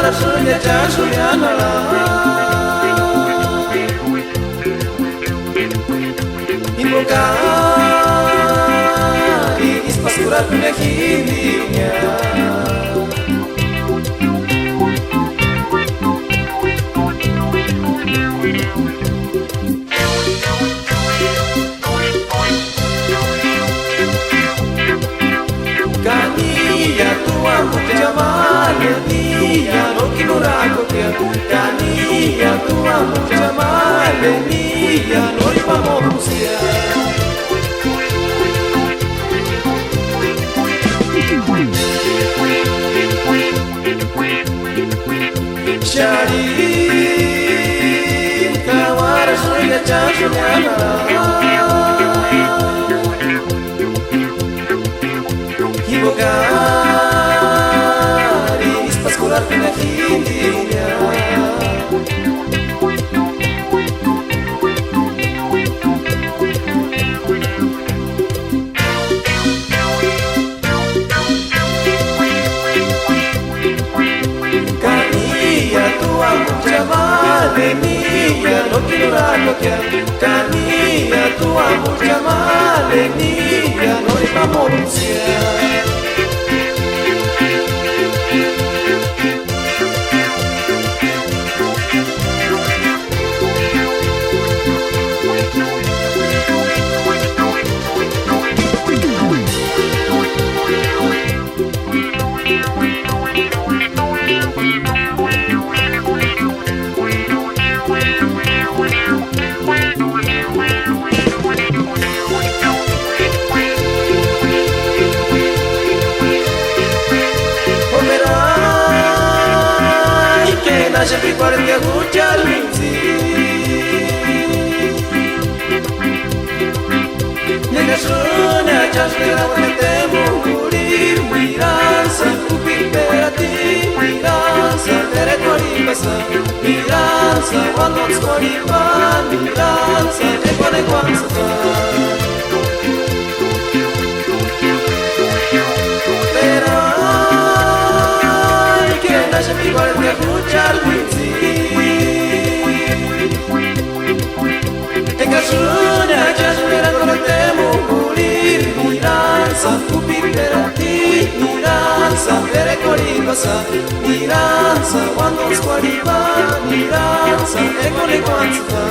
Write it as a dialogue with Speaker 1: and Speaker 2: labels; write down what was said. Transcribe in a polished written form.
Speaker 1: Sunya Jasuyana Invocari Ispascurar Punehinia Kania tua mujamale nia no kinurago kia Kania tua mujamale nia no ipamokusia Shari kawara suya chashuyana Invocari Ispascurar Punehinia Kania tua mujamale nia no kinurago kia Kania tua mujamale nia no ipamokusia Nasce picuar que agucha linzi Nega sunya chaspera wate murir Miranza kupiperati Miranza tere koribasa Miranza walons koriba Miranza ekone kwansata Nasce picuar que agucha linzi Nega sunya chaspera wate murir Miranza kupiperati Miranza tere koribasa Miranza walons koriba Miranza ekone kwansata